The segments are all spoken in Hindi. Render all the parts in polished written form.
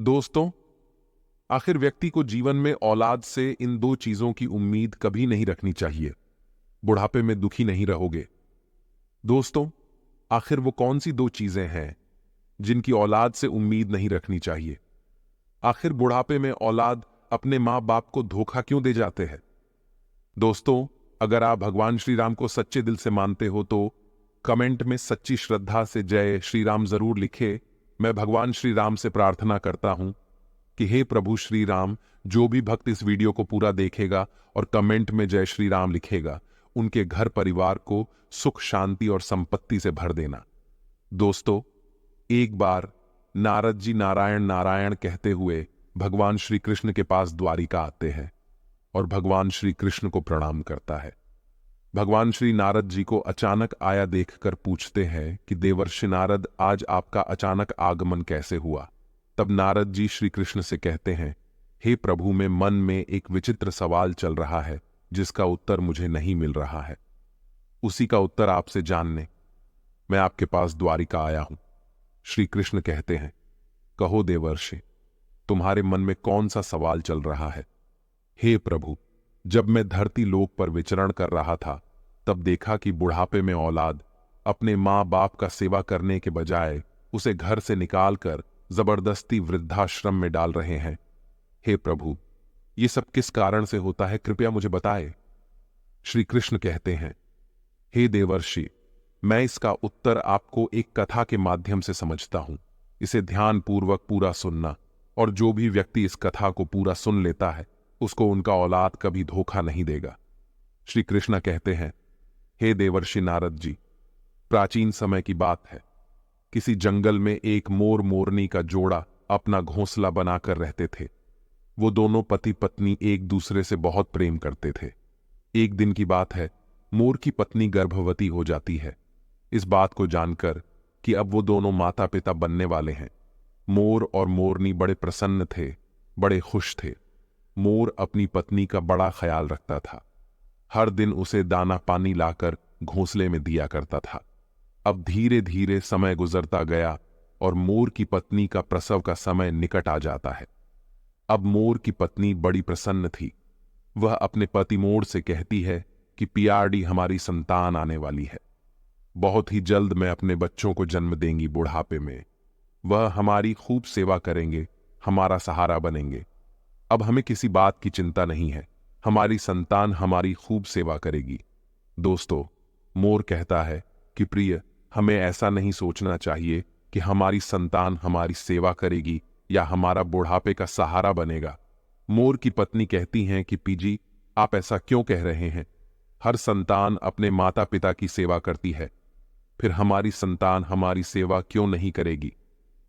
दोस्तों, आखिर व्यक्ति को जीवन में औलाद से इन दो चीजों की उम्मीद कभी नहीं रखनी चाहिए। बुढ़ापे में दुखी नहीं रहोगे। दोस्तों, आखिर वो कौन सी दो चीजें हैं जिनकी औलाद से उम्मीद नहीं रखनी चाहिए? आखिर बुढ़ापे में औलाद अपने मां बाप को धोखा क्यों दे जाते हैं? दोस्तों, अगर आप भगवान श्री राम को सच्चे दिल से मानते हो तो कमेंट में सच्ची श्रद्धा से जय श्री राम जरूर लिखे। मैं भगवान श्री राम से प्रार्थना करता हूं कि हे प्रभु श्री राम, जो भी भक्त इस वीडियो को पूरा देखेगा और कमेंट में जय श्री राम लिखेगा, उनके घर परिवार को सुख शांति और संपत्ति से भर देना। दोस्तों, एक बार नारद जी नारायण नारायण कहते हुए भगवान श्री कृष्ण के पास द्वारिका आते हैं और भगवान श्री कृष्ण को प्रणाम करता है। भगवान श्री नारद जी को अचानक आया देखकर पूछते हैं कि देवर्षि नारद, आज आपका अचानक आगमन कैसे हुआ? तब नारद जी श्री कृष्ण से कहते हैं, हे प्रभु, में मन में एक विचित्र सवाल चल रहा है जिसका उत्तर मुझे नहीं मिल रहा है। उसी का उत्तर आपसे जानने मैं आपके पास द्वारिका आया हूं। श्री कृष्ण कहते हैं, कहो देवर्षि, तुम्हारे मन में कौन सा सवाल चल रहा है? हे प्रभु, जब मैं धरती लोक पर विचरण कर रहा था तब देखा कि बुढ़ापे में औलाद अपने मां बाप का सेवा करने के बजाय उसे घर से निकालकर जबरदस्ती वृद्धाश्रम में डाल रहे हैं। हे प्रभु, ये सब किस कारण से होता है, कृपया मुझे बताए। श्री कृष्ण कहते हैं, हे देवर्षि, मैं इसका उत्तर आपको एक कथा के माध्यम से समझता हूं। इसे ध्यानपूर्वक पूरा सुनना, और जो भी व्यक्ति इस कथा को पूरा सुन लेता है उसको उनका औलाद कभी धोखा नहीं देगा। श्री कृष्ण कहते हैं, हे देवर्षि नारद जी, प्राचीन समय की बात है। किसी जंगल में एक मोर मोरनी का जोड़ा अपना घोंसला बनाकर रहते थे। वो दोनों पति पत्नी एक दूसरे से बहुत प्रेम करते थे। एक दिन की बात है, मोर की पत्नी गर्भवती हो जाती है। इस बात को जानकर कि अब वो दोनों माता पिता बनने वाले हैं, मोर और मोरनी बड़े प्रसन्न थे, बड़े खुश थे। मोर अपनी पत्नी का बड़ा ख्याल रखता था। हर दिन उसे दाना पानी लाकर घोंसले में दिया करता था। अब धीरे धीरे समय गुजरता गया और मोर की पत्नी का प्रसव का समय निकट आ जाता है। अब मोर की पत्नी बड़ी प्रसन्न थी। वह अपने पति मोर से कहती है कि पियाड़ी, हमारी संतान आने वाली है। बहुत ही जल्द मैं अपने बच्चों को जन्म देंगी। बुढ़ापे में वह हमारी खूब सेवा करेंगे, हमारा सहारा बनेंगे। अब हमें किसी बात की चिंता नहीं है, हमारी संतान हमारी खूब सेवा करेगी। दोस्तों, मोर कहता है कि प्रिय, हमें ऐसा नहीं सोचना चाहिए कि हमारी संतान हमारी सेवा करेगी या हमारा बुढ़ापे का सहारा बनेगा। मोर की पत्नी कहती हैं कि पीजी, आप ऐसा क्यों कह रहे हैं? हर संतान अपने माता पिता की सेवा करती है, फिर हमारी संतान हमारी सेवा क्यों नहीं करेगी?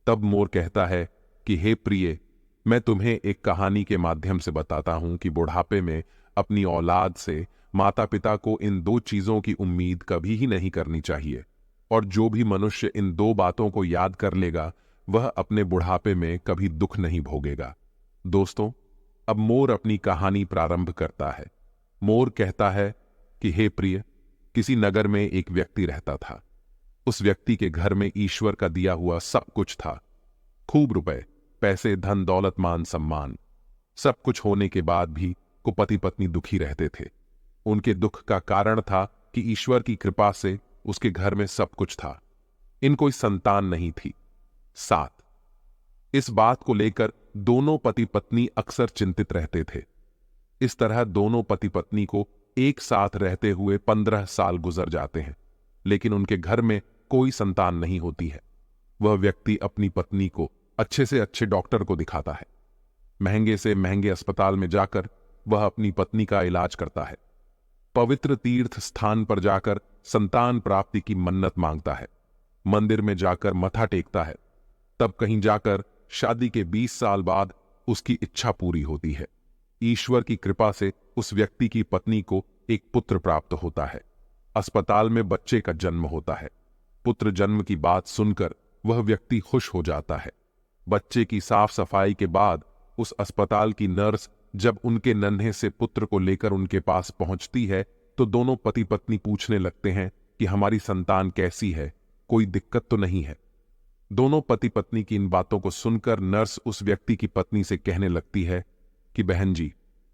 तब मोर कहता है कि हे प्रिय, मैं तुम्हें एक कहानी के माध्यम से बताता हूं कि बुढ़ापे में अपनी औलाद से माता पिता को इन दो चीजों की उम्मीद कभी ही नहीं करनी चाहिए, और जो भी मनुष्य इन दो बातों को याद कर लेगा वह अपने बुढ़ापे में कभी दुख नहीं भोगेगा। दोस्तों, अब मोर अपनी कहानी प्रारंभ करता है। मोर कहता है कि हे प्रिय, किसी नगर में एक व्यक्ति रहता था। उस व्यक्ति के घर में ईश्वर का दिया हुआ सब कुछ था। खूब रुपए, पैसे, धन दौलत, मान सम्मान, सब कुछ होने के बाद भी को पति पत्नी दुखी रहते थे। उनके दुख का कारण था कि ईश्वर की कृपा से उसके घर में सब कुछ था, इन कोई संतान नहीं थी। 7 इस बात को लेकर दोनों पति पत्नी अक्सर चिंतित रहते थे। इस तरह दोनों पति पत्नी को एक साथ रहते हुए 15 साल गुजर जाते हैं, लेकिन उनके घर में कोई संतान नहीं होती है। वह व्यक्ति अपनी पत्नी को अच्छे से अच्छे डॉक्टर को दिखाता है। महंगे से महंगे अस्पताल में जाकर वह अपनी पत्नी का इलाज करता है। पवित्र तीर्थ स्थान पर जाकर संतान प्राप्ति की मन्नत मांगता है। मंदिर में जाकर मथा टेकता है। तब कहीं जाकर शादी के 20 साल बाद उसकी इच्छा पूरी होती है। ईश्वर की कृपा से उस व्यक्ति की पत्नी को एक पुत्र प्राप्त होता है। अस्पताल में बच्चे का जन्म होता है। पुत्र जन्म की बात सुनकर वह व्यक्ति खुश हो जाता है। बच्चे की साफ सफाई के बाद उस अस्पताल की नर्स जब उनके नन्हे से पुत्र को लेकर उनके पास पहुंचती है तो दोनों पति पत्नी पूछने लगते हैं कि हमारी संतान कैसी है, कोई दिक्कत तो नहीं है। दोनों पति पत्नी की इन बातों को सुनकर नर्स उस व्यक्ति की पत्नी से कहने लगती है कि बहन जी,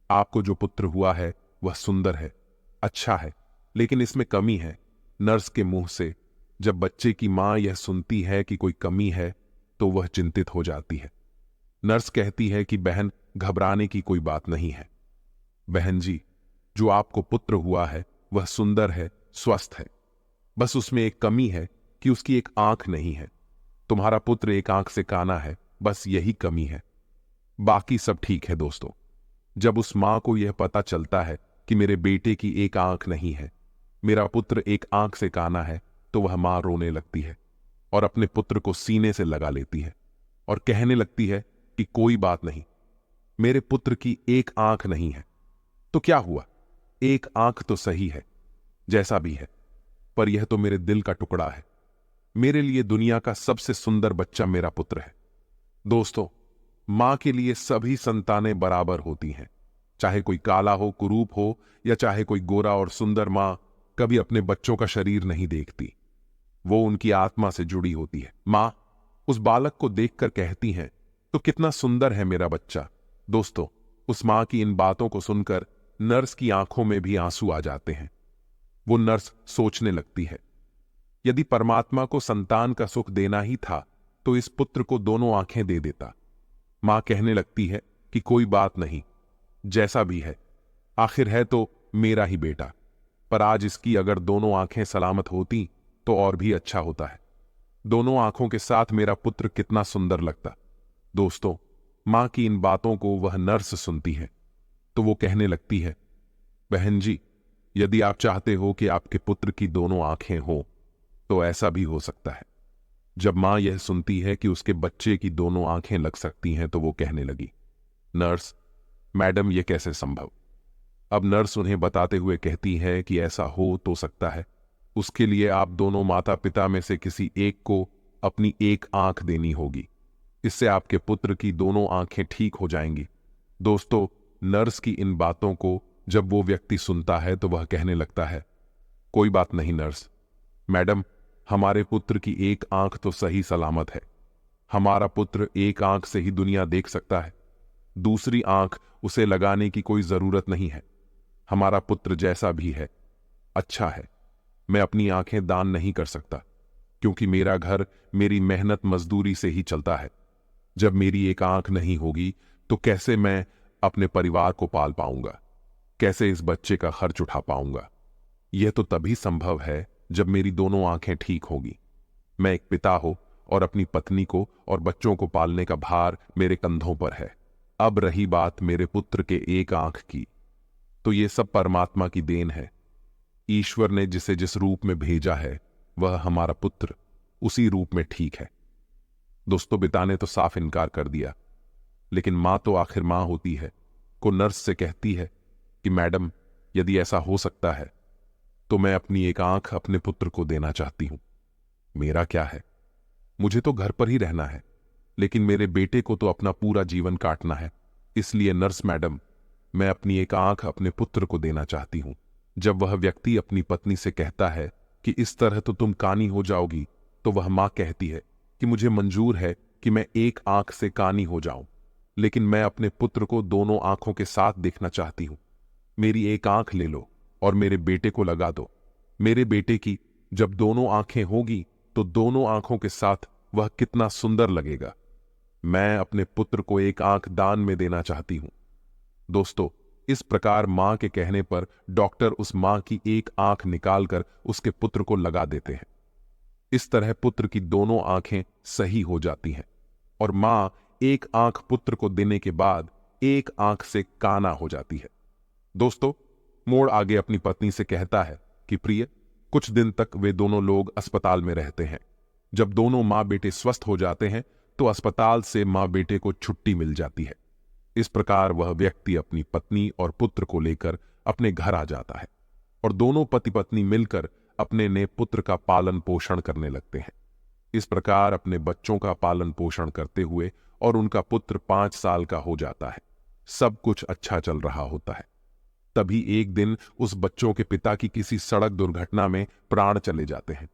आपको जो पुत्र हुआ है वह सुंदर है, अच्छा है, लेकिन इसमें कमी है। नर्स के मुंह से जब बच्चे की मां यह सुनती है कि कोई कमी है तो वह चिंतित हो जाती है। नर्स कहती है कि बहन, घबराने की कोई बात नहीं है। बहन जी, जो आपको पुत्र हुआ है वह सुंदर है, स्वस्थ है, बस उसमें एक कमी है कि उसकी एक आंख नहीं है। तुम्हारा पुत्र एक आंख से काना है, बस यही कमी है, बाकी सब ठीक है। दोस्तों, जब उस मां को यह पता चलता है कि मेरे बेटे की एक आंख नहीं है, मेरा पुत्र एक आंख से काना है, तो वह मां रोने लगती है और अपने पुत्र को सीने से लगा लेती है और कहने लगती है कि कोई बात नहीं, मेरे पुत्र की एक आंख नहीं है तो क्या हुआ, एक आंख तो सही है, जैसा भी है, पर यह तो मेरे दिल का टुकड़ा है। मेरे लिए दुनिया का सबसे सुंदर बच्चा मेरा पुत्र है। दोस्तों, मां के लिए सभी संतानें बराबर होती हैं, चाहे कोई काला हो, कुरूप हो, या चाहे कोई गोरा और सुंदर। मां कभी अपने बच्चों का शरीर नहीं देखती, वो उनकी आत्मा से जुड़ी होती है। मां उस बालक को देखकर कहती हैं, तो कितना सुंदर है मेरा बच्चा। दोस्तों, उस मां की इन बातों को सुनकर नर्स की आंखों में भी आंसू आ जाते हैं। वो नर्स सोचने लगती है, यदि परमात्मा को संतान का सुख देना ही था तो इस पुत्र को दोनों आंखें दे देता। मां कहने लगती है कि कोई बात नहीं, जैसा भी है, आखिर है तो मेरा ही बेटा, पर आज इसकी अगर दोनों आंखें सलामत होती तो और भी अच्छा होता है। दोनों आंखों के साथ मेरा पुत्र कितना सुंदर लगता। दोस्तों, मां की इन बातों को वह नर्स सुनती है तो वो कहने लगती है, बहन जी, यदि आप चाहते हो कि आपके पुत्र की दोनों आंखें हो तो ऐसा भी हो सकता है। जब मां यह सुनती है कि उसके बच्चे की दोनों आंखें लग सकती हैं तो वो कहने लगी, नर्स मैडम, यह कैसे संभव। अब नर्स उन्हें बताते हुए कहती है कि ऐसा हो तो सकता है, उसके लिए आप दोनों माता पिता में से किसी एक को अपनी एक आंख देनी होगी, इससे आपके पुत्र की दोनों आंखें ठीक हो जाएंगी। दोस्तों, नर्स की इन बातों को जब वो व्यक्ति सुनता है तो वह कहने लगता है, कोई बात नहीं नर्स मैडम, हमारे पुत्र की एक आंख तो सही सलामत है। हमारा पुत्र एक आंख से ही दुनिया देख सकता है, दूसरी आंख उसे लगाने की कोई जरूरत नहीं है। हमारा पुत्र जैसा भी है, अच्छा है। मैं अपनी आंखें दान नहीं कर सकता, क्योंकि मेरा घर मेरी मेहनत मजदूरी से ही चलता है। जब मेरी एक आंख नहीं होगी तो कैसे मैं अपने परिवार को पाल पाऊंगा, कैसे इस बच्चे का खर्च उठा पाऊंगा। यह तो तभी संभव है जब मेरी दोनों आंखें ठीक होगी। मैं एक पिता हो और अपनी पत्नी को और बच्चों को पालने का भार मेरे कंधों पर है। अब रही बात मेरे पुत्र के एक आंख की, तो ये सब परमात्मा की देन है। ईश्वर ने जिसे जिस रूप में भेजा है वह हमारा पुत्र उसी रूप में ठीक है। दोस्तों, पिता ने तो साफ इनकार कर दिया, लेकिन मां तो आखिर मां होती है। को नर्स से कहती है कि मैडम, यदि ऐसा हो सकता है तो मैं अपनी एक आंख अपने पुत्र को देना चाहती हूं। मेरा क्या है, मुझे तो घर पर ही रहना है, लेकिन मेरे बेटे को तो अपना पूरा जीवन काटना है। इसलिए नर्स मैडम, मैं अपनी एक आंख अपने पुत्र को देना चाहती हूं। जब वह व्यक्ति अपनी पत्नी से कहता है कि इस तरह तो तुम कानी हो जाओगी, तो वह मां कहती है कि मुझे मंजूर है कि मैं एक आंख से कानी हो जाऊं, लेकिन मैं अपने पुत्र को दोनों आंखों के साथ देखना चाहती हूं। मेरी एक आंख ले लो और मेरे बेटे को लगा दो। मेरे बेटे की जब दोनों आंखें होगी तो दोनों आंखों के साथ वह कितना सुंदर लगेगा। मैं अपने पुत्र को एक आंख दान में देना चाहती हूं। दोस्तों, इस प्रकार मां के कहने पर डॉक्टर उस मां की एक आंख निकालकर उसके पुत्र को लगा देते हैं। इस तरह पुत्र की दोनों आंखें सही हो जाती हैं और मां एक आंख पुत्र को देने के बाद एक आंख से काना हो जाती है। दोस्तों, मोड़ आगे अपनी पत्नी से कहता है कि प्रिय, कुछ दिन तक वे दोनों लोग अस्पताल में रहते हैं। जब दोनों मां बेटे स्वस्थ हो जाते हैं तो अस्पताल से मां बेटे को छुट्टी मिल जाती है। इस प्रकार वह व्यक्ति अपनी पत्नी और पुत्र को लेकर अपने घर आ जाता है और दोनों पति पत्नी मिलकर अपने नए पुत्र का पालन पोषण करने लगते हैं। इस प्रकार अपने बच्चों का पालन पोषण करते हुए और उनका पुत्र 5 साल का हो जाता है। सब कुछ अच्छा चल रहा होता है। तभी एक दिन उस बच्चों के पिता की किसी सड़क दुर्घटना में प्राण चले जाते हैं।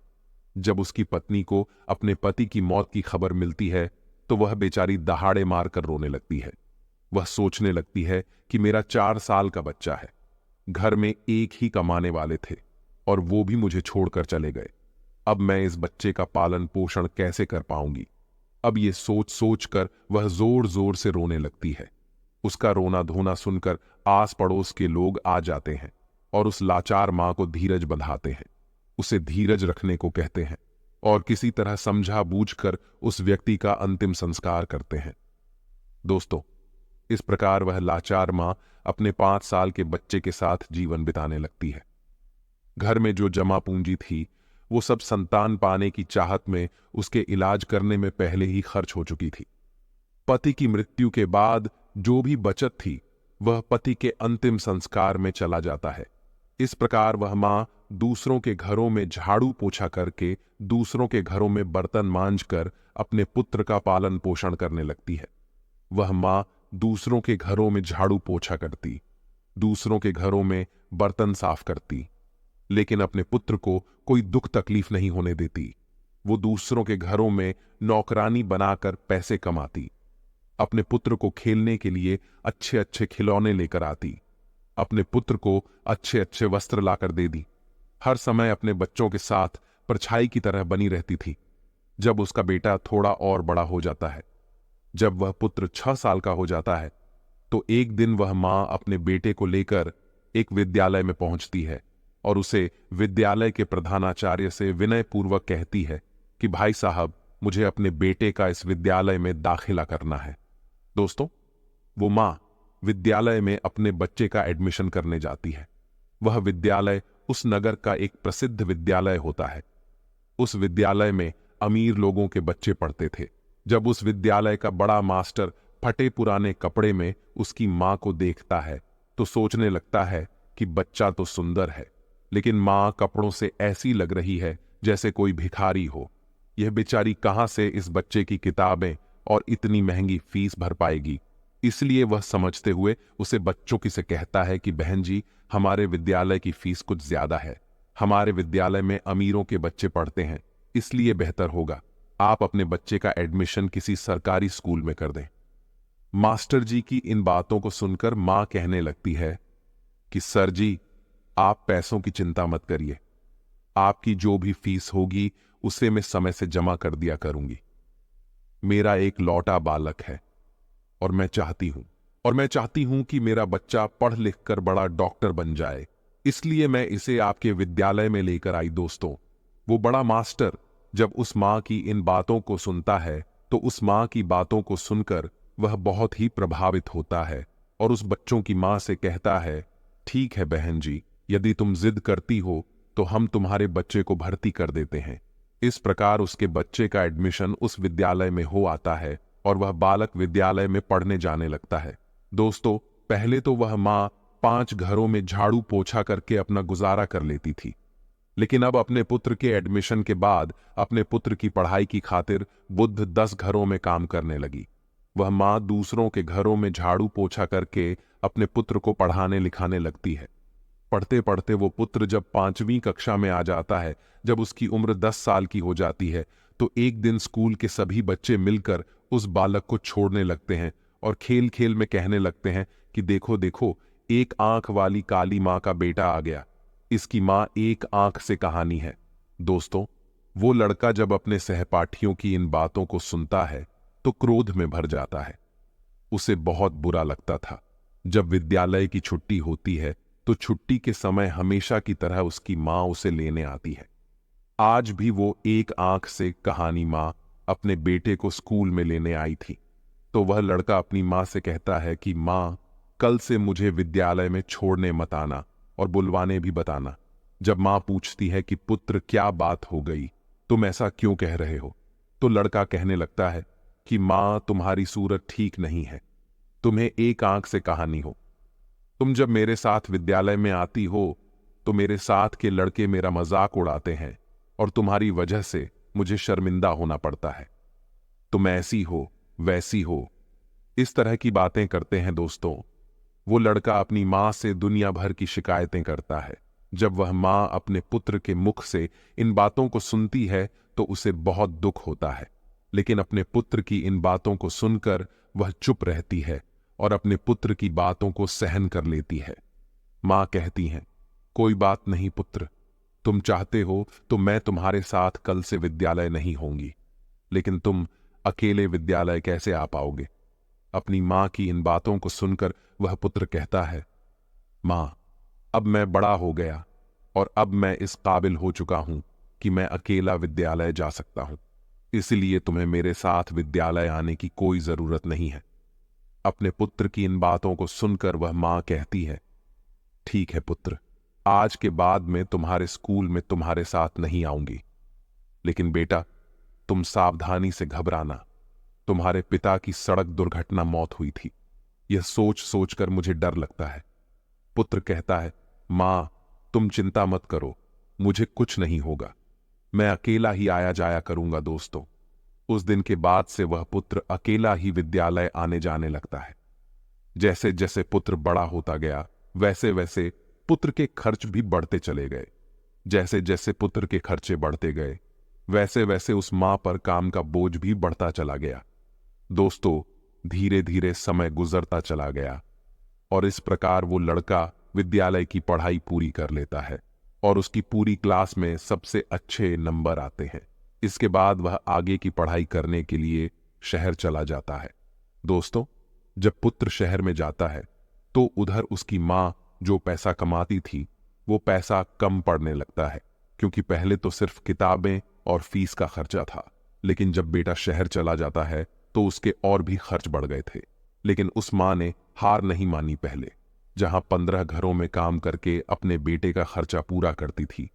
जब उसकी पत्नी को अपने पति की मौत की खबर मिलती है तो वह बेचारी दहाड़े मारकर रोने लगती है। वह सोचने लगती है कि मेरा 4 साल का बच्चा है, घर में एक ही कमाने वाले थे और वो भी मुझे छोड़कर चले गए। अब मैं इस बच्चे का पालन पोषण कैसे कर पाऊंगी? अब ये सोच सोच कर वह जोर जोर से रोने लगती है। उसका रोना धोना सुनकर आस पड़ोस के लोग आ जाते हैं और उस लाचार मां को धीरज बंधाते हैं, उसे धीरज रखने को कहते हैं और किसी तरह समझा बूझकर उस व्यक्ति का अंतिम संस्कार करते हैं। दोस्तों, इस प्रकार वह लाचार मां अपने 5 साल के बच्चे के साथ जीवन बिताने लगती है। घर में जो जमा पूंजी थी वो सब संतान पाने की चाहत में उसके इलाज करने में पहले ही खर्च हो चुकी थी। पति की मृत्यु के बाद जो भी बचत थी वह पति के अंतिम संस्कार में चला जाता है। इस प्रकार वह मां दूसरों के घरों में झाड़ू पोछा करके, दूसरों के घरों में बर्तन मांजकर अपने पुत्र का पालन पोषण करने लगती है। वह मां दूसरों के घरों में झाड़ू पोछा करती, दूसरों के घरों में बर्तन साफ करती, लेकिन अपने पुत्र को कोई दुख तकलीफ नहीं होने देती। वो दूसरों के घरों में नौकरानी बनाकर पैसे कमाती, अपने पुत्र को खेलने के लिए अच्छे अच्छे खिलौने लेकर आती, अपने पुत्र को अच्छे अच्छे वस्त्र लाकर दे दी। हर समय अपने बच्चों के साथ परछाई की तरह बनी रहती थी। जब उसका बेटा थोड़ा और बड़ा हो जाता है, जब वह पुत्र 6 साल का हो जाता है, तो एक दिन वह मां अपने बेटे को लेकर एक विद्यालय में पहुंचती है और उसे विद्यालय के प्रधानाचार्य से विनयपूर्वक कहती है कि भाई साहब, मुझे अपने बेटे का इस विद्यालय में दाखिला करना है। दोस्तों, वो मां विद्यालय में अपने बच्चे का एडमिशन करने जाती है। वह विद्यालय उस नगर का एक प्रसिद्ध विद्यालय होता है। उस विद्यालय में अमीर लोगों के बच्चे पढ़ते थे। जब उस विद्यालय का बड़ा मास्टर फटे पुराने कपड़े में उसकी मां को देखता है तो सोचने लगता है कि बच्चा तो सुंदर है, लेकिन मां कपड़ों से ऐसी लग रही है जैसे कोई भिखारी हो। यह बेचारी कहां से इस बच्चे की किताबें और इतनी महंगी फीस भर पाएगी। इसलिए वह समझते हुए उसे बच्चों की से कहता है कि बहन जी, हमारे विद्यालय की फीस कुछ ज्यादा है, हमारे विद्यालय में अमीरों के बच्चे पढ़ते हैं, इसलिए बेहतर होगा आप अपने बच्चे का एडमिशन किसी सरकारी स्कूल में कर दें। मास्टर जी की इन बातों को सुनकर मां कहने लगती है कि सर जी, आप पैसों की चिंता मत करिए, आपकी जो भी फीस होगी उसे मैं समय से जमा कर दिया करूंगी। मेरा एक लौटा बालक है और मैं चाहती हूं कि मेरा बच्चा पढ़ लिख कर बड़ा डॉक्टर बन जाए, इसलिए मैं इसे आपके विद्यालय में लेकर आई। दोस्तों, वो बड़ा मास्टर जब उस मां की इन बातों को सुनता है तो उस मां की बातों को सुनकर वह बहुत ही प्रभावित होता है और उस बच्चों की मां से कहता है, ठीक है बहन जी, यदि तुम जिद करती हो तो हम तुम्हारे बच्चे को भर्ती कर देते हैं। इस प्रकार उसके बच्चे का एडमिशन उस विद्यालय में हो आता है और वह बालक विद्यालय में पढ़ने जाने लगता है। दोस्तों, पहले तो वह मां 5 घरों में झाड़ू पोछा करके अपना गुजारा कर लेती थी, लेकिन अब अपने पुत्र के एडमिशन के बाद अपने पुत्र की पढ़ाई की खातिर बुद्ध 10 घरों में काम करने लगी। वह मां दूसरों के घरों में झाड़ू पोछा करके अपने पुत्र को पढ़ाने लिखाने लगती है। पढ़ते पढ़ते वो पुत्र जब 5वीं कक्षा में आ जाता है, जब उसकी उम्र 10 साल की हो जाती है, तो एक दिन स्कूल के सभी बच्चे मिलकर उस बालक को छोड़ने लगते हैं और खेल खेल में कहने लगते हैं कि देखो देखो, एक आंख वाली काली मां का बेटा आ गया, इसकी मां एक आंख से कहानी है। दोस्तों, वो लड़का जब अपने सहपाठियों की इन बातों को सुनता है तो क्रोध में भर जाता है। उसे बहुत बुरा लगता था। जब विद्यालय की छुट्टी होती है तो छुट्टी के समय हमेशा की तरह उसकी मां उसे लेने आती है। आज भी वो एक आंख से कहानी मां अपने बेटे को स्कूल में लेने आई थी। तो वह लड़का अपनी मां से कहता है कि मां, कल से मुझे विद्यालय में छोड़ने मत आना और बुलवाने भी बताना। जब मां पूछती है कि पुत्र क्या बात हो गई, तुम ऐसा क्यों कह रहे हो, तो लड़का कहने लगता है कि मां, तुम्हारी सूरत ठीक नहीं है, तुम्हें एक आंख से कहानी हो। तुम जब मेरे साथ विद्यालय में आती हो तो मेरे साथ के लड़के मेरा मजाक उड़ाते हैं और तुम्हारी वजह से मुझे शर्मिंदा होना पड़ता है। तुम ऐसी हो वैसी हो, इस तरह की बातें करते हैं। दोस्तों, वो लड़का अपनी मां से दुनिया भर की शिकायतें करता है। जब वह माँ अपने पुत्र के मुख से इन बातों को सुनती है तो उसे बहुत दुख होता है, लेकिन अपने पुत्र की इन बातों को सुनकर वह चुप रहती है और अपने पुत्र की बातों को सहन कर लेती है। माँ कहती हैं, कोई बात नहीं पुत्र, तुम चाहते हो तो मैं तुम्हारे साथ कल से विद्यालय नहीं होंगी, लेकिन तुम अकेले विद्यालय कैसे आ पाओगे? अपनी माँ की इन बातों को सुनकर वह पुत्र कहता है, माँ, अब मैं बड़ा हो गया और अब मैं इस काबिल हो चुका हूं कि मैं अकेला विद्यालय जा सकता हूं, इसलिए तुम्हें मेरे साथ विद्यालय आने की कोई जरूरत नहीं है। अपने पुत्र की इन बातों को सुनकर वह मां कहती है, ठीक है पुत्र, आज के बाद मैं तुम्हारे स्कूल में तुम्हारे साथ नहीं आऊंगी, लेकिन बेटा तुम सावधानी से घबराना, तुम्हारे पिता की सड़क दुर्घटना मौत हुई थी, यह सोच सोचकर मुझे डर लगता है। पुत्र कहता है, मां तुम चिंता मत करो, मुझे कुछ नहीं होगा, मैं अकेला ही आया जाया करूंगा। दोस्तों, उस दिन के बाद से वह पुत्र अकेला ही विद्यालय आने जाने लगता है। जैसे जैसे पुत्र बड़ा होता गया वैसे वैसे पुत्र के खर्च भी बढ़ते चले गए। जैसे जैसे पुत्र के खर्चे बढ़ते गए वैसे वैसे उस मां पर काम का बोझ भी बढ़ता चला गया। दोस्तों, धीरे धीरे समय गुजरता चला गया और इस प्रकार वो लड़का विद्यालय की पढ़ाई पूरी कर लेता है और उसकी पूरी क्लास में सबसे अच्छे नंबर आते हैं। इसके बाद वह आगे की पढ़ाई करने के लिए शहर चला जाता है। दोस्तों, जब पुत्र शहर में जाता है तो उधर उसकी मां जो पैसा कमाती थी वो पैसा कम पड़ने लगता है, क्योंकि पहले तो सिर्फ किताबें और फीस का खर्चा था, लेकिन जब बेटा शहर चला जाता है तो उसके और भी खर्च बढ़ गए थे। लेकिन उस मां ने हार नहीं मानी। पहले जहां 15 घरों में काम करके अपने बेटे का खर्चा पूरा करती थी,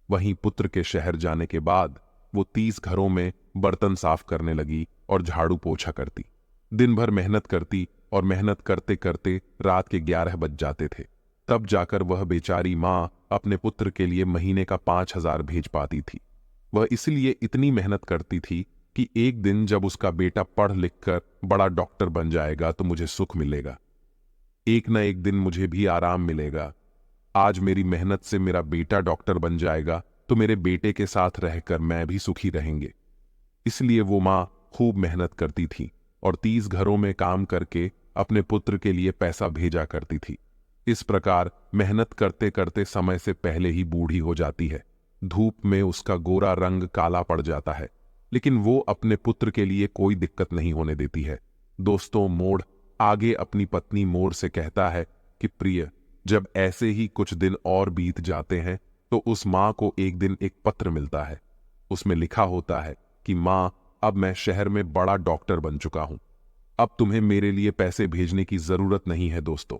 वहीं पुत्र के शहर जाने के बाद वो 30 घरों में बर्तन साफ करने लगी और झाड़ू पोछा करती। दिन भर मेहनत करती और मेहनत करते करते रात के 11 बज जाते थे। तब जाकर वह बेचारी माँ अपने पुत्र के लिए महीने का 5,000 भेज पाती थी। वह इसलिए इतनी मेहनत करती थी कि एक दिन जब उसका बेटा पढ़ लिख कर बड़ा डॉक्टर बन जाएगा तो मुझे सुख मिलेगा, एक न एक दिन मुझे भी आराम मिलेगा। आज मेरी मेहनत से मेरा बेटा डॉक्टर बन जाएगा तो मेरे बेटे के साथ रहकर मैं भी सुखी रहेंगे। इसलिए वो माँ खूब मेहनत करती थी और 30 घरों में काम करके अपने पुत्र के लिए पैसा भेजा करती थी। इस प्रकार मेहनत करते करते समय से पहले ही बूढ़ी हो जाती है। धूप में उसका गोरा रंग काला पड़ जाता है, लेकिन वो अपने पुत्र के लिए कोई दिक्कत नहीं होने देती है। दोस्तों, मोड़ आगे अपनी पत्नी मोर से कहता है कि प्रिय, जब ऐसे ही कुछ दिन और बीत जाते हैं तो उस मां को एक दिन एक पत्र मिलता है। उसमें लिखा होता है कि मां, अब मैं शहर में बड़ा डॉक्टर बन चुका हूं, अब तुम्हें मेरे लिए पैसे भेजने की जरूरत नहीं है। दोस्तों,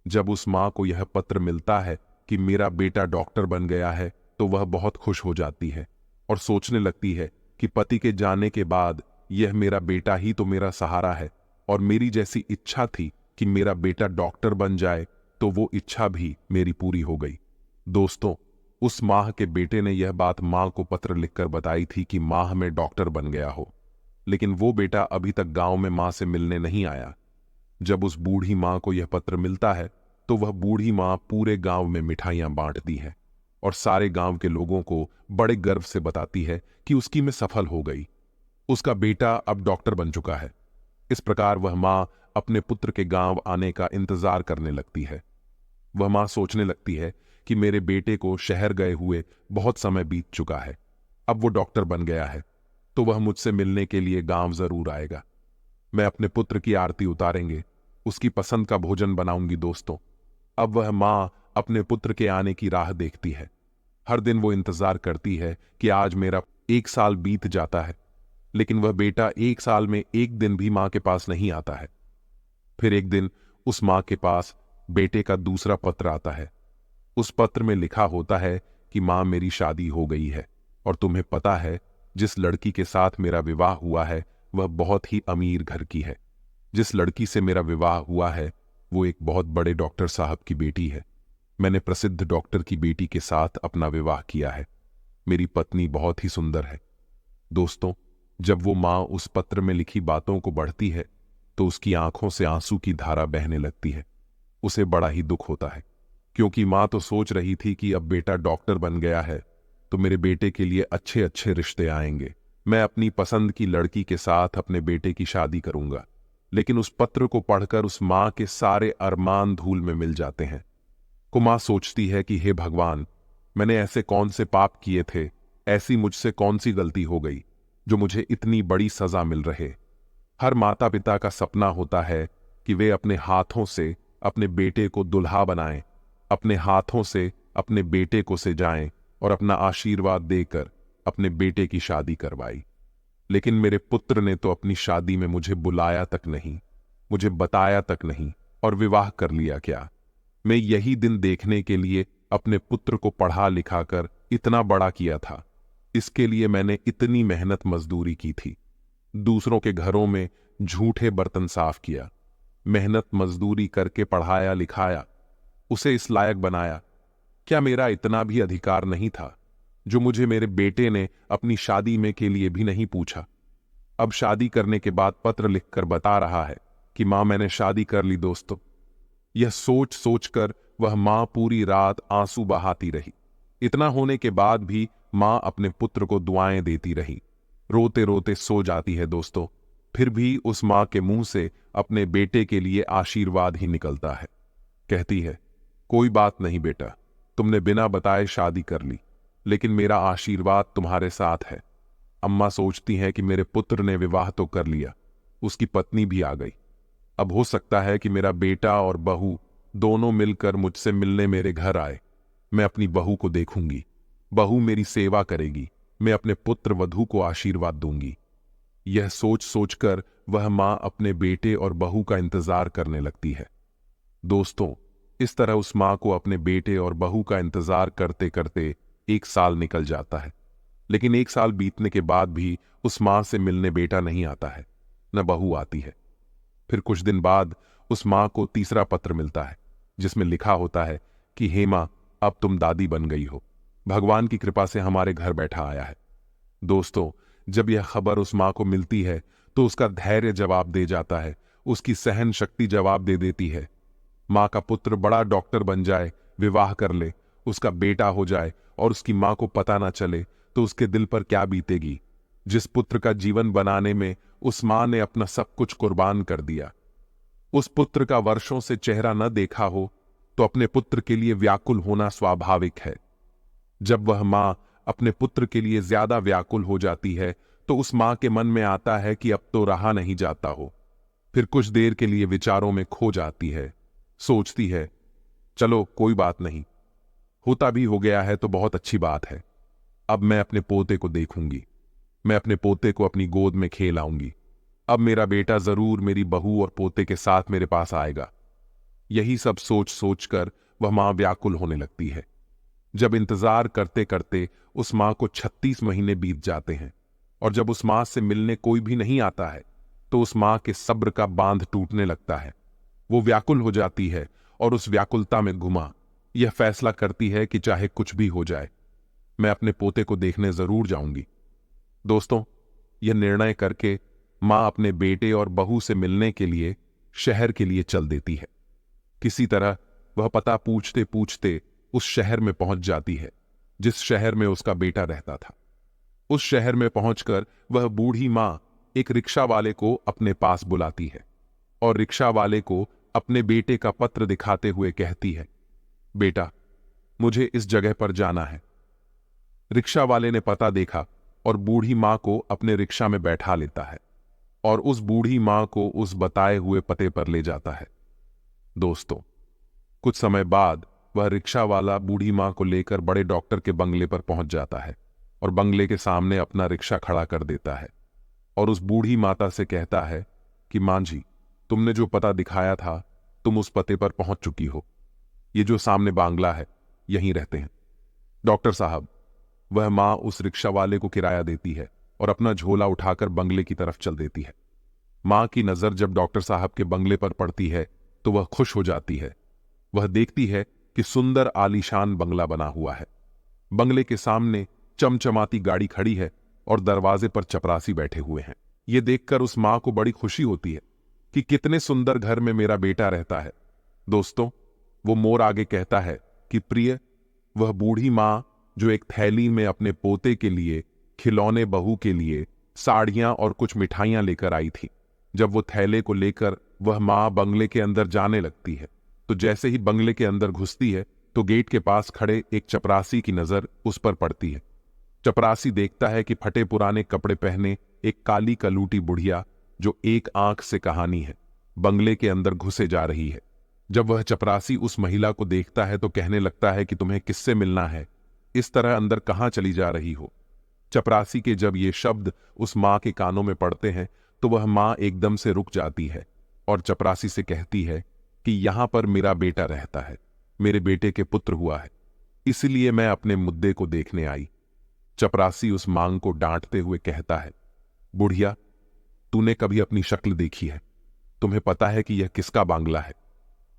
जब उस मां को यह पत्र मिलता है कि मेरा बेटा डॉक्टर बन गया है तो वह बहुत खुश हो जाती है और सोचने लगती है कि पति के जाने के बाद यह मेरा बेटा ही तो मेरा सहारा है और मेरी जैसी इच्छा थी कि मेरा बेटा डॉक्टर बन जाए तो वो इच्छा भी मेरी पूरी हो गई। दोस्तों, उस माह के बेटे ने यह बात मां को पत्र लिखकर बताई थी कि माह में डॉक्टर बन गया हो, लेकिन वो बेटा अभी तक गांव में मां से मिलने नहीं आया। जब उस बूढ़ी मां को यह पत्र मिलता है तो वह बूढ़ी मां पूरे गांव में मिठाइयां बांटती है और सारे गांव के लोगों को बड़े गर्व से बताती है कि उसकी में सफल हो गई, उसका बेटा अब डॉक्टर बन चुका है। इस प्रकार वह मां अपने पुत्र के गांव आने का इंतजार करने लगती है। वह मां सोचने लगती है कि मेरे बेटे को शहर गए हुए बहुत समय बीत चुका है, अब वो डॉक्टर बन गया है तो वह मुझसे मिलने के लिए गांव जरूर आएगा। मैं अपने पुत्र की आरती उतारेंगे, उसकी पसंद का भोजन बनाऊंगी। दोस्तों, अब वह मां अपने पुत्र के आने की राह देखती है। हर दिन वो इंतजार करती है कि आज मेरा 1 साल बीत जाता है, लेकिन वह बेटा 1 साल में एक दिन भी मां के पास नहीं आता है। फिर एक दिन उस मां के पास बेटे का दूसरा पत्र आता है। उस पत्र में लिखा होता है कि मां, मेरी शादी हो गई है और तुम्हें पता है जिस लड़की के साथ मेरा विवाह हुआ है वह बहुत ही अमीर घर की है। जिस लड़की से मेरा विवाह हुआ है वो एक बहुत बड़े डॉक्टर साहब की बेटी है। मैंने प्रसिद्ध डॉक्टर की बेटी के साथ अपना विवाह किया है। मेरी पत्नी बहुत ही सुंदर है। दोस्तों, जब वो मां उस पत्र में लिखी बातों को पढ़ती है तो उसकी आंखों से आंसू की धारा बहने लगती है। उसे बड़ा ही दुख होता है। क्योंकि माँ तो सोच रही थी कि अब बेटा डॉक्टर बन गया है तो मेरे बेटे के लिए अच्छे अच्छे रिश्ते आएंगे, मैं अपनी पसंद की लड़की के साथ अपने बेटे की शादी करूंगा। लेकिन उस पत्र को पढ़कर उस माँ के सारे अरमान धूल में मिल जाते हैं। माँ सोचती है कि हे भगवान, मैंने ऐसे कौन से पाप किए थे, ऐसी मुझसे कौन सी गलती हो गई जो मुझे इतनी बड़ी सजा मिल रहे। हर माता पिता का सपना होता है कि वे अपने हाथों से अपने बेटे को दुल्हा बनाएं, अपने हाथों से अपने बेटे को सजाएं और अपना आशीर्वाद देकर अपने बेटे की शादी करवाई। लेकिन मेरे पुत्र ने तो अपनी शादी में मुझे बुलाया तक नहीं, मुझे बताया तक नहीं, और विवाह कर लिया क्या। मैं यही दिन देखने के लिए अपने पुत्र को पढ़ा लिखा कर इतना बड़ा किया था। इसके लिए मैंने इतनी मेहनत मजदूरी की थी, दूसरों के घरों में झूठे बर्तन साफ किया, मेहनत मजदूरी करके पढ़ाया लिखाया, उसे इस लायक बनाया। क्या मेरा इतना भी अधिकार नहीं था जो मुझे मेरे बेटे ने अपनी शादी में के लिए भी नहीं पूछा। अब शादी करने के बाद पत्र लिखकर बता रहा है कि मां मैंने शादी कर ली। दोस्तों, यह सोच सोचकर वह मां पूरी रात आंसू बहाती रही। इतना होने के बाद भी मां अपने पुत्र को दुआएं देती रही, रोते रोते सो जाती है। दोस्तों, फिर भी उस मां के मुंह से अपने बेटे के लिए आशीर्वाद ही निकलता है। कहती है, कोई बात नहीं बेटा, तुमने बिना बताए शादी कर ली, लेकिन मेरा आशीर्वाद तुम्हारे साथ है। अम्मा सोचती हैं कि मेरे पुत्र ने विवाह तो कर लिया, उसकी पत्नी भी आ गई। अब हो सकता है कि मेरा बेटा और बहू दोनों मिलकर मुझसे मिलने मेरे घर आए। मैं अपनी बहू को देखूंगी, बहू मेरी सेवा करेगी, मैं अपने पुत्र वधू को आशीर्वाद दूंगी। यह सोच सोचकर वह मां अपने बेटे और बहू का इंतजार करने लगती है। दोस्तों, इस तरह उस मां को अपने बेटे और बहू का इंतजार करते करते 1 साल निकल जाता है। लेकिन 1 साल बीतने के बाद भी उस मां से मिलने बेटा नहीं आता है, न बहू आती है। फिर कुछ दिन बाद उस मां को तीसरा पत्र मिलता है, जिसमें लिखा होता है कि हे मां, अब तुम दादी बन गई हो, भगवान की कृपा से हमारे घर बैठा आया है। दोस्तों, जब यह खबर उस मां को मिलती है तो उसका धैर्य जवाब दे जाता है, उसकी सहन शक्ति जवाब दे देती है। मां का पुत्र बड़ा डॉक्टर बन जाए, विवाह कर ले, उसका बेटा हो जाए और उसकी मां को पता ना चले तो उसके दिल पर क्या बीतेगी। जिस पुत्र का जीवन बनाने में उस मां ने अपना सब कुछ कुर्बान कर दिया, उस पुत्र का वर्षों से चेहरा न देखा हो तो अपने पुत्र के लिए व्याकुल होना स्वाभाविक है। जब वह मां अपने पुत्र के लिए ज्यादा व्याकुल हो जाती है तो उस मां के मन में आता है कि अब तो रहा नहीं जाता हो। फिर कुछ देर के लिए विचारों में खो जाती है, सोचती है, चलो कोई बात नहीं, होता भी हो गया है तो बहुत अच्छी बात है। अब मैं अपने पोते को देखूंगी, मैं अपने पोते को अपनी गोद में खेल आऊंगी। अब मेरा बेटा जरूर मेरी बहू और पोते के साथ मेरे पास आएगा। यही सब सोच सोचकर वह मां व्याकुल होने लगती है। जब इंतजार करते करते उस मां को 36 महीने बीत जाते हैं और जब उस मां से मिलने कोई भी नहीं आता है तो उस मां के सब्र का बांध टूटने लगता है। वो व्याकुल हो जाती है और उस व्याकुलता में घुमा यह फैसला करती है कि चाहे कुछ भी हो जाए, मैं अपने पोते को देखने जरूर जाऊंगी। दोस्तों, यह निर्णय करके मां अपने बेटे और बहू से मिलने के लिए शहर के लिए चल देती है। किसी तरह वह पता पूछते पूछते उस शहर में पहुंच जाती है जिस शहर में उसका बेटा रहता था। उस शहर में पहुंचकर वह बूढ़ी मां एक रिक्शा वाले को अपने पास बुलाती है और रिक्शा वाले को अपने बेटे का पत्र दिखाते हुए कहती है, बेटा, मुझे इस जगह पर जाना है। रिक्शा वाले ने पता देखा और बूढ़ी मां को अपने रिक्शा में बैठा लेता है और उस बूढ़ी मां को उस बताए हुए पते पर ले जाता है। दोस्तों, कुछ समय बाद वह रिक्शा वाला बूढ़ी मां को लेकर बड़े डॉक्टर के बंगले पर पहुंच जाता है और बंगले के सामने अपना रिक्शा खड़ा कर देता है और उस बूढ़ी माता से कहता है कि मां जी, तुमने जो पता दिखाया था तुम उस पते पर पहुंच चुकी हो। ये जो सामने बांग्ला है, यहीं रहते हैं। डॉक्टर साहब, वह मां उस रिक्शा वाले को किराया देती है और अपना झोला उठाकर बंगले की तरफ चल देती है। मां की नजर जब डॉक्टर साहब के बंगले पर पड़ती है तो वह खुश हो जाती है। वह देखती है कि सुंदर आलीशान बंगला बना हुआ है। बंगले के सामने चमचमाती गाड़ी खड़ी है और दरवाजे पर चपरासी बैठे हुए हैं। यह देखकर उस मां को बड़ी खुशी होती है कि कितने सुंदर घर में मेरा बेटा रहता है। दोस्तों, वो मोर आगे कहता है कि प्रिय, वह बूढ़ी माँ जो एक थैली में अपने पोते के लिए, खिलौने बहू के लिए साड़ियां और कुछ मिठाइयां लेकर आई थी। जब वो थैले को लेकर वह माँ बंगले के अंदर जाने लगती है, तो जैसे ही बंगले के अंदर घुसती है तो गेट के पास खड़े एक चपरासी की नजर उस पर पड़ती है। चपरासी देखता है कि फटे पुराने कपड़े पहने एक काली कलूटी बुढ़िया जो एक आंख से कहानी है, बंगले के अंदर घुसे जा रही है। जब वह चपरासी उस महिला को देखता है तो कहने लगता है कि तुम्हें किससे मिलना है, इस तरह अंदर कहां चली जा रही हो। चपरासी के जब ये शब्द उस मां के कानों में पड़ते हैं तो वह मां एकदम से रुक जाती है और चपरासी से कहती है कि यहां पर मेरा बेटा रहता है, मेरे बेटे के पुत्र हुआ है, इसलिए मैं अपने मुद्दे को देखने आई। चपरासी उस मांग को डांटते हुए कहता है, बुढ़िया, तूने कभी अपनी शक्ल देखी है? तुम्हें पता है कि यह किसका बंगला है?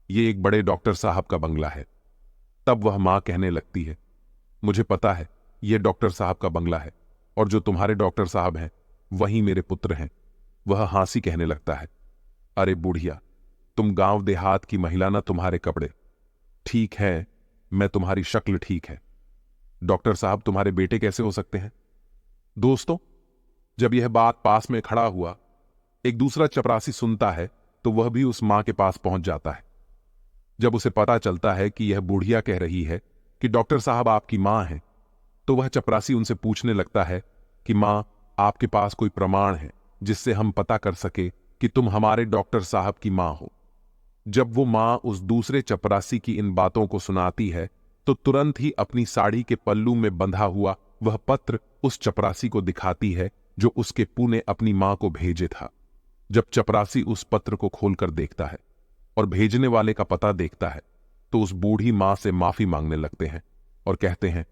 यह एक बड़े डॉक्टर साहब का बंगला है। तब वह मां कहने लगती है, मुझे पता है यह डॉक्टर साहब का बंगला है, और जो तुम्हारे डॉक्टर साहब हैं वही मेरे पुत्र हैं। वह हंसी कहने लगता है, अरे बुढ़िया, तुम गांव देहात की महिला ना, तुम्हारे कपड़े ठीक है, मैं तुम्हारी शक्ल ठीक है, डॉक्टर साहब तुम्हारे बेटे कैसे हो सकते हैं? दोस्तों, जब यह बात पास में खड़ा हुआ एक दूसरा चपरासी सुनता है तो वह भी उस मां के पास पहुंच जाता है। जब उसे पता चलता है कि यह बुढ़िया कह रही है कि डॉक्टर साहब आपकी मां हैं, तो वह चपरासी उनसे पूछने लगता है कि मां, आपके पास कोई प्रमाण है जिससे हम पता कर सके कि तुम हमारे डॉक्टर साहब की मां हो? जब वो मां उस दूसरे चपरासी की इन बातों को सुनाती है तो तुरंत ही अपनी साड़ी के पल्लू में बंधा हुआ वह पत्र उस चपरासी को दिखाती है जो उसके पू ने अपनी मां को भेजे था। जब चपरासी उस पत्र को खोलकर देखता है और भेजने वाले का पता देखता है तो उस बूढ़ी मां से माफी मांगने लगते हैं और कहते हैं,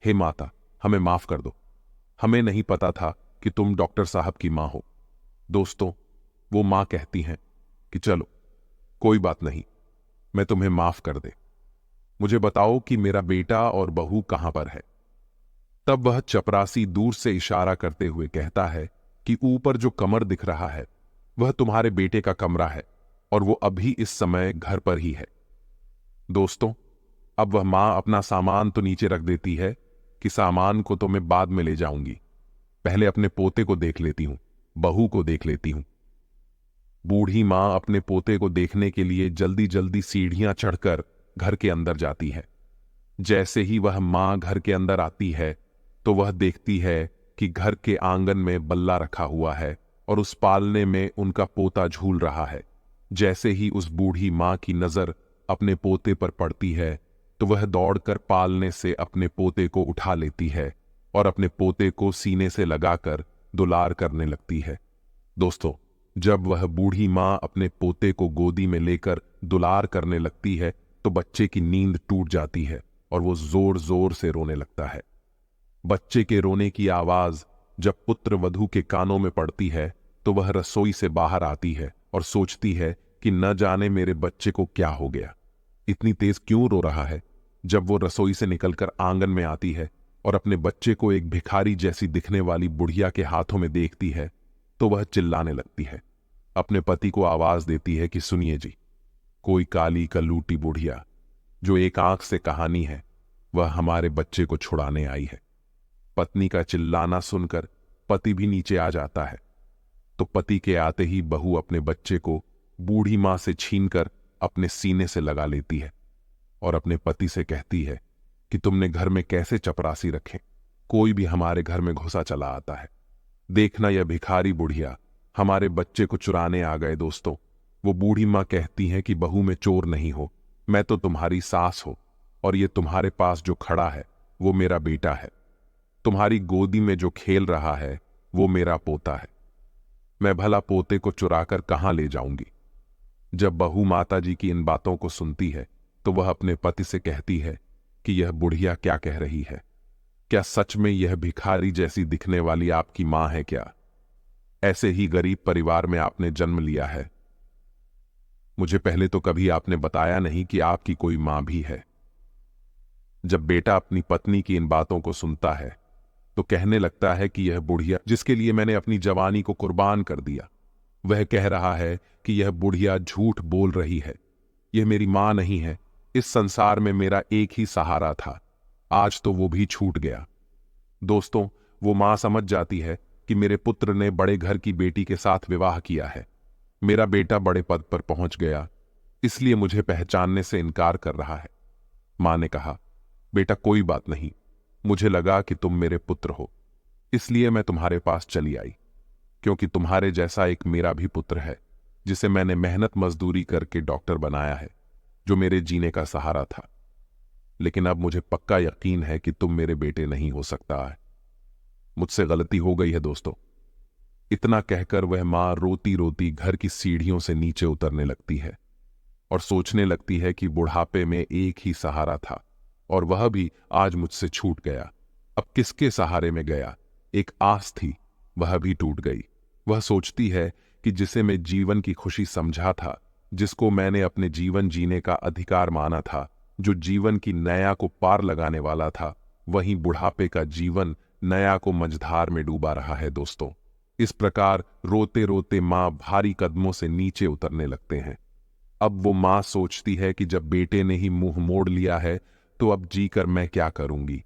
हे माता, हमें माफ कर दो, हमें नहीं पता था कि तुम डॉक्टर साहब की मां हो। दोस्तों, वो मां कहती हैं कि चलो कोई बात नहीं, मैं तुम्हें माफ कर दे, मुझे बताओ कि मेरा बेटा और बहू कहां पर है। तब वह चपरासी दूर से इशारा करते हुए कहता है कि ऊपर जो कमर दिख रहा है वह तुम्हारे बेटे का कमरा है और वो अभी इस समय घर पर ही है। दोस्तों, अब वह मां अपना सामान तो नीचे रख देती है कि सामान को तो मैं बाद में ले जाऊंगी, पहले अपने पोते को देख लेती हूं, बहू को देख लेती हूं। बूढ़ी मां अपने पोते को देखने के लिए जल्दी जल्दी सीढ़ियां चढ़कर घर के अंदर जाती है। जैसे ही वह मां घर के अंदर आती है तो वह देखती है कि घर के आंगन में बल्ला रखा हुआ है और उस पालने में उनका पोता झूल रहा है। जैसे ही उस बूढ़ी मां की नजर अपने पोते पर पड़ती है तो वह दौड़कर पालने से अपने पोते को उठा लेती है और अपने पोते को सीने से लगाकर दुलार करने लगती है। दोस्तों, जब वह बूढ़ी मां अपने पोते को गोदी में लेकर दुलार करने लगती है तो बच्चे की नींद टूट जाती है और वो जोर जोर से रोने लगता है। बच्चे के रोने की आवाज जब पुत्र वधू के कानों में पड़ती है तो वह रसोई से बाहर आती है और सोचती है कि न जाने मेरे बच्चे को क्या हो गया, इतनी तेज क्यों रो रहा है। जब वो रसोई से निकलकर आंगन में आती है और अपने बच्चे को एक भिखारी जैसी दिखने वाली बुढ़िया के हाथों में देखती है तो वह चिल्लाने लगती है। अपने पति को आवाज देती है कि सुनिए जी, कोई काली कलूटी बुढ़िया जो एक आंख से कहानी है वह हमारे बच्चे को छुड़ाने आई है। पत्नी का चिल्लाना सुनकर पति भी नीचे आ जाता है तो पति के आते ही बहू अपने बच्चे को बूढ़ी मां से छीनकर अपने सीने से लगा लेती है और अपने पति से कहती है कि तुमने घर में कैसे चपरासी रखे, कोई भी हमारे घर में घुसा चला आता है, देखना यह भिखारी बुढ़िया हमारे बच्चे को चुराने आ गए। दोस्तों, वो बूढ़ी मां कहती है कि बहू में चोर नहीं हो, मैं तो तुम्हारी सास हो और ये तुम्हारे पास जो खड़ा है वो मेरा बेटा है, तुम्हारी गोदी में जो खेल रहा है वो मेरा पोता है, मैं भला पोते को चुराकर कहां ले जाऊंगी। जब बहू माता जी की इन बातों को सुनती है तो वह अपने पति से कहती है कि यह बुढ़िया क्या कह रही है, क्या सच में यह भिखारी जैसी दिखने वाली आपकी मां है क्या? ऐसे ही गरीब परिवार में आपने जन्म लिया है, मुझे पहले तो कभी आपने बताया नहीं कि आपकी कोई मां भी है। जब बेटा अपनी पत्नी की इन बातों को सुनता है तो कहने लगता है कि यह बुढ़िया जिसके लिए मैंने अपनी जवानी को कुर्बान कर दिया, वह कह रहा है कि यह बुढ़िया झूठ बोल रही है, यह मेरी मां नहीं है, इस संसार में मेरा एक ही सहारा था, आज तो वो भी छूट गया। दोस्तों, वो मां समझ जाती है कि मेरे पुत्र ने बड़े घर की बेटी के साथ विवाह किया है। मेरा बेटा बड़े पद पर पहुंच गया, इसलिए मुझे पहचानने से इनकार कर रहा है। मां ने कहा, बेटा कोई बात नहीं, मुझे लगा कि तुम मेरे पुत्र हो, इसलिए मैं तुम्हारे पास चली आई, क्योंकि तुम्हारे जैसा एक मेरा भी पुत्र है, जिसे मैंने मेहनत मजदूरी करके डॉक्टर बनाया है, जो मेरे जीने का सहारा था। लेकिन अब मुझे पक्का यकीन है कि तुम मेरे बेटे नहीं हो सकता है। मुझसे गलती हो गई है दोस्तों। इतना कहकर वह मां रोती रोती घर की सीढ़ियों से नीचे उतरने लगती है और सोचने लगती है कि बुढ़ापे में एक ही सहारा था और वह भी आज मुझसे छूट गया। अब किसके सहारे में गया? एक आस थी, वह भी टूट गई। वह सोचती है कि जिसे मैं जीवन की खुशी समझा था, जिसको मैंने अपने जीवन जीने का अधिकार माना था, जो जीवन की नया को पार लगाने वाला था, वहीं बुढ़ापे का जीवन नया को मझधार में डूबा रहा है। दोस्तों, इस प्रकार रोते रोते मां भारी कदमों से नीचे उतरने लगते हैं। अब वो मां सोचती है कि जब बेटे ने ही मुंह मोड़ लिया है तो अब जीकर मैं क्या करूंगी?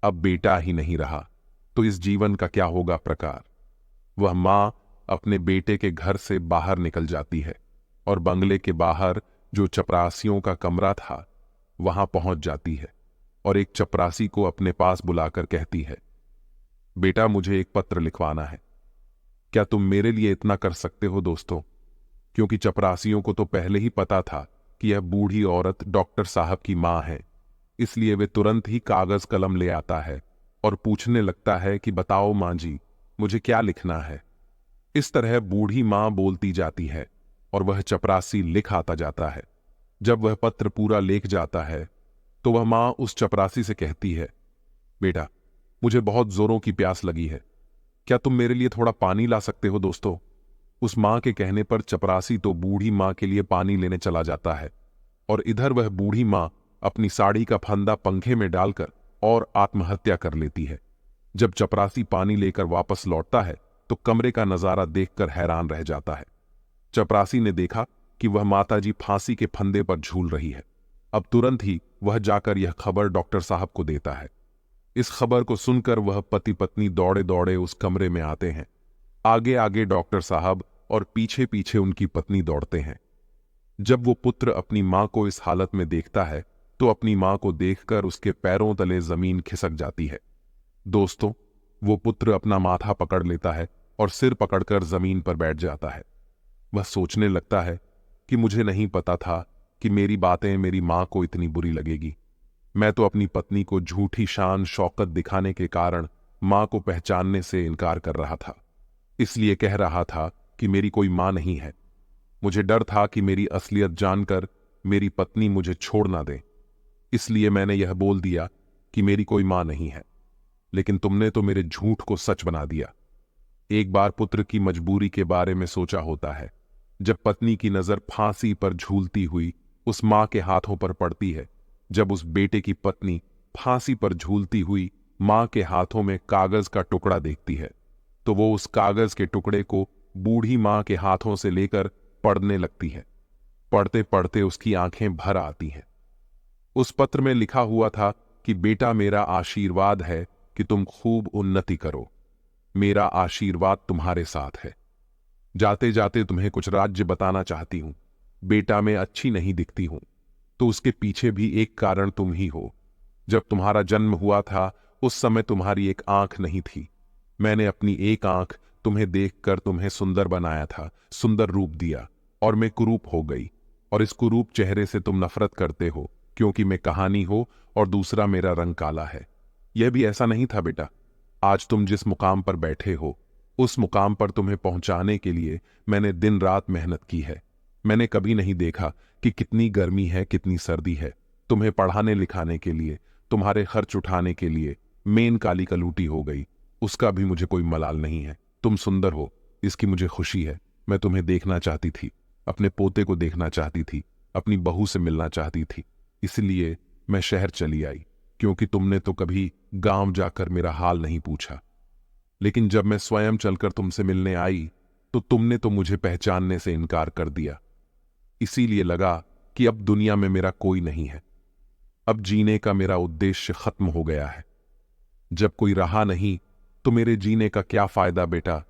अब बेटा ही नहीं रहा तो इस जीवन का क्या होगा प्रकार? वह मां अपने बेटे के घर से बाहर निकल जाती है और बंगले के बाहर जो चपरासियों का कमरा था वहां पहुंच जाती है और एक चपरासी को अपने पास बुलाकर कहती है, बेटा मुझे एक पत्र लिखवाना है। क्या तुम मेरे लिए इतना कर सकते हो दोस्तों? क्योंकि चपरासियों को तो पहले ही पता था कि यह बूढ़ी औरत डॉक्टर साहब की मां है, इसलिए वे तुरंत ही कागज कलम ले आता है और पूछने लगता है कि बताओ मां जी, मुझे क्या लिखना है? इस तरह बूढ़ी मां बोलती जाती है और वह चपरासी लिख आता जाता है। जब वह पत्र पूरा लेख जाता है तो वह मां उस चपरासी से कहती है, बेटा मुझे बहुत जोरों की प्यास लगी है, क्या तुम मेरे लिए थोड़ा पानी ला सकते हो? दोस्तों, उस मां के कहने पर चपरासी तो बूढ़ी मां के लिए पानी लेने चला जाता है और इधर वह बूढ़ी मां अपनी साड़ी का फंदा पंखे में डालकर और आत्महत्या कर लेती है। जब चपरासी पानी लेकर वापस लौटता है तो कमरे का नजारा देखकर हैरान रह जाता है। चपरासी ने देखा कि वह माताजी फांसी के फंदे पर झूल रही है। अब तुरंत ही वह जाकर यह खबर डॉक्टर साहब को देता है। इस खबर को सुनकर वह पति पत्नी दौड़े दौड़े उस कमरे में आते हैं। आगे आगे डॉक्टर साहब और पीछे पीछे उनकी पत्नी दौड़ते हैं। जब वो पुत्र अपनी मां को इस हालत में देखता है तो अपनी मां को देखकर उसके पैरों तले जमीन खिसक जाती है। दोस्तों, वो पुत्र अपना माथा पकड़ लेता है और सिर पकड़कर जमीन पर बैठ जाता है। वह सोचने लगता है कि मुझे नहीं पता था कि मेरी बातें मेरी मां को इतनी बुरी लगेगी। मैं तो अपनी पत्नी को झूठी शान शौकत दिखाने के कारण मां को पहचानने से इनकार कर रहा था, इसलिए कह रहा था कि मेरी कोई मां नहीं है। मुझे डर था कि मेरी असलियत जानकर मेरी पत्नी मुझे छोड़ ना दे, इसलिए मैंने यह बोल दिया कि मेरी कोई मां नहीं है। लेकिन तुमने तो मेरे झूठ को सच बना दिया। एक बार पुत्र की मजबूरी के बारे में सोचा होता है। जब पत्नी की नजर फांसी पर झूलती हुई उस मां के हाथों पर पड़ती है, जब उस बेटे की पत्नी फांसी पर झूलती हुई मां के हाथों में कागज का टुकड़ा देखती है, तो वो उस कागज के टुकड़े को बूढ़ी मां के हाथों से लेकर पढ़ने लगती है। पढ़ते पढ़ते उसकी आंखें भर आती हैं। उस पत्र में लिखा हुआ था कि बेटा मेरा आशीर्वाद है कि तुम खूब उन्नति करो। मेरा आशीर्वाद तुम्हारे साथ है। जाते जाते तुम्हें कुछ राज्य बताना चाहती हूं। बेटा मैं अच्छी नहीं दिखती हूं तो उसके पीछे भी एक कारण तुम ही हो। जब तुम्हारा जन्म हुआ था उस समय तुम्हारी एक आंख नहीं थी। मैंने अपनी एक आंख तुम्हें देखकर तुम्हें सुंदर बनाया था, सुंदर रूप दिया, और मैं कुरूप हो गई। और इस कुरूप चेहरे से तुम नफरत करते हो क्योंकि मैं कहानी हो और दूसरा मेरा रंग काला है। यह भी ऐसा नहीं था बेटा। आज तुम जिस मुकाम पर बैठे हो उस मुकाम पर तुम्हें पहुंचाने के लिए मैंने दिन रात मेहनत की है। मैंने कभी नहीं देखा कि कितनी गर्मी है, कितनी सर्दी है। तुम्हें पढ़ाने लिखाने के लिए, तुम्हारे खर्च उठाने के लिए मेन काली कलूटी हो गई, उसका भी मुझे कोई मलाल नहीं है। तुम सुंदर हो, इसकी मुझे खुशी है। मैं तुम्हें देखना चाहती थी, अपने पोते को देखना चाहती थी, अपनी बहू से मिलना चाहती थी, इसलिए मैं शहर चली आई, क्योंकि तुमने तो कभी गांव जाकर मेरा हाल नहीं पूछा। लेकिन जब मैं स्वयं चलकर तुमसे मिलने आई तो तुमने तो मुझे पहचानने से इनकार कर दिया। इसीलिए लगा कि अब दुनिया में मेरा कोई नहीं है। अब जीने का मेरा उद्देश्य खत्म हो गया है। जब कोई रहा नहीं तो मेरे जीने का क्या फायदा बेटा।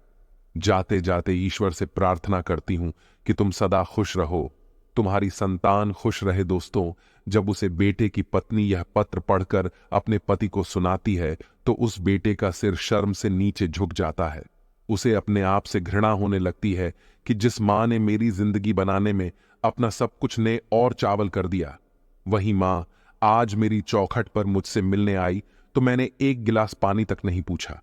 जाते जाते ईश्वर से प्रार्थना करती हूं कि तुम सदा खुश रहो, तुम्हारी संतान खुश रहे। दोस्तों, जब उसे बेटे की पत्नी यह पत्र पढ़कर अपने पति को सुनाती है तो उस बेटे का सिर शर्म से नीचे झुक जाता है। उसे अपने आप से घृणा होने लगती है कि जिस मां ने मेरी जिंदगी बनाने में अपना सब कुछ ने और चावल कर दिया, वही मां आज मेरी चौखट पर मुझसे मिलने आई तो मैंने एक गिलास पानी तक नहीं पूछा।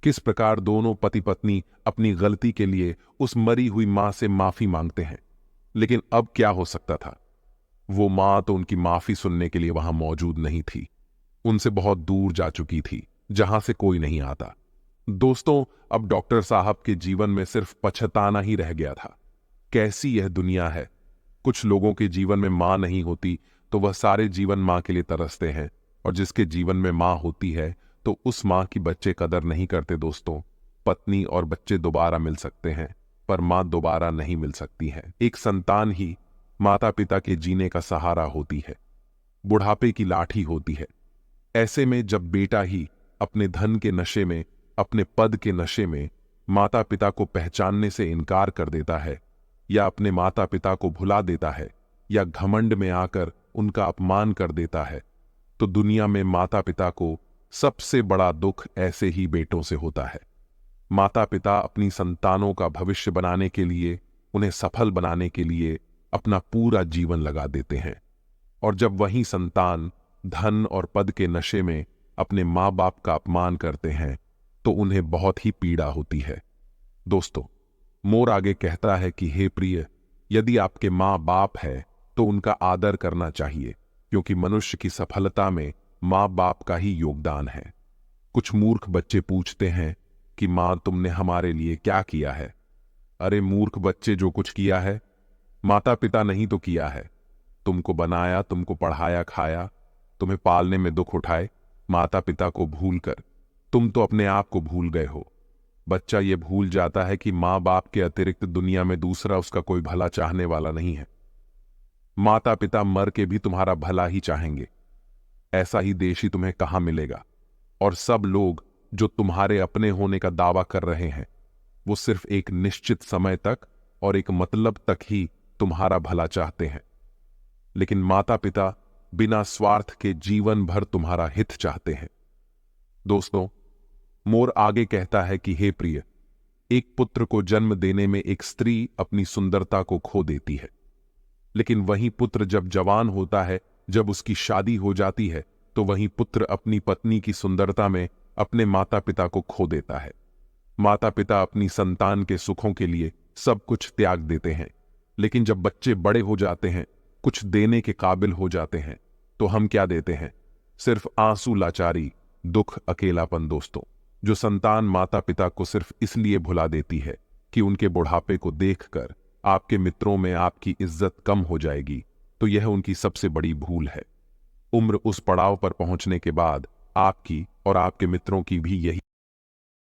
किस प्रकार दोनों पति पत्नी अपनी गलती के लिए उस मरी हुई मां से माफी मांगते हैं। लेकिन अब क्या हो सकता था, वो मां तो उनकी माफी सुनने के लिए वहां मौजूद नहीं थी, उनसे बहुत दूर जा चुकी थी, जहां से कोई नहीं आता। दोस्तों, अब डॉक्टर साहब के जीवन में सिर्फ पछताना ही रह गया था। कैसी यह दुनिया है। कुछ लोगों के जीवन में मां नहीं होती तो वह सारे जीवन मां के लिए तरसते हैं, और जिसके जीवन में मां होती है तो उस मां की बच्चे कदर नहीं करते। दोस्तों, पत्नी और बच्चे दोबारा मिल सकते हैं पर मां दोबारा नहीं मिल सकती है। एक संतान ही माता पिता के जीने का सहारा होती है, बुढ़ापे की लाठी होती है। ऐसे में जब बेटा ही अपने धन के नशे में, अपने पद के नशे में माता पिता को पहचानने से इनकार कर देता है, या अपने माता पिता को भुला देता है, या घमंड में आकर उनका अपमान कर देता है, तो दुनिया में माता पिता को सबसे बड़ा दुख ऐसे ही बेटों से होता है। माता पिता अपनी संतानों का भविष्य बनाने के लिए, उन्हें सफल बनाने के लिए अपना पूरा जीवन लगा देते हैं, और जब वही संतान धन और पद के नशे में अपने मां बाप का अपमान करते हैं तो उन्हें बहुत ही पीड़ा होती है। दोस्तों, मोर आगे कहता है कि हे प्रिय, यदि आपके मां बाप है तो उनका आदर करना चाहिए, क्योंकि मनुष्य की सफलता में मां बाप का ही योगदान है। कुछ मूर्ख बच्चे पूछते हैं कि मां तुमने हमारे लिए क्या किया है। अरे मूर्ख बच्चे, जो कुछ किया है माता पिता नहीं तो किया है। तुमको बनाया, तुमको पढ़ाया खाया, तुम्हें पालने में दुख उठाए, माता पिता को भूलकर तुम तो अपने आप को भूल गए हो। बच्चा ये भूल जाता है कि मां बाप के अतिरिक्त दुनिया में दूसरा उसका कोई भला चाहने वाला नहीं है। माता पिता मर के भी तुम्हारा भला ही चाहेंगे। ऐसा ही देश ही तुम्हें कहां मिलेगा। और सब लोग जो तुम्हारे अपने होने का दावा कर रहे हैं, वो सिर्फ एक निश्चित समय तक और एक मतलब तक ही तुम्हारा भला चाहते हैं। लेकिन माता पिता बिना स्वार्थ के जीवन भर तुम्हारा हित चाहते हैं। दोस्तों, मोर आगे कहता है कि हे प्रिय, एक पुत्र को जन्म देने में एक स्त्री अपनी सुंदरता को खो देती है, लेकिन वही पुत्र जब जवान होता है, जब उसकी शादी हो जाती है, तो वही पुत्र अपनी पत्नी की सुंदरता में अपने माता पिता को खो देता है। माता पिता अपनी संतान के सुखों के लिए सब कुछ त्याग देते हैं, लेकिन जब बच्चे बड़े हो जाते हैं, कुछ देने के काबिल हो जाते हैं, तो हम क्या देते हैं? सिर्फ आंसू, लाचारी, दुख, अकेलापन। दोस्तों, जो संतान माता पिता को सिर्फ इसलिए भुला देती है कि उनके बुढ़ापे को देखकर आपके मित्रों में आपकी इज्जत कम हो जाएगी, तो यह उनकी सबसे बड़ी भूल है। उम्र उस पड़ाव पर पहुंचने के बाद आपकी और आपके मित्रों की भी यही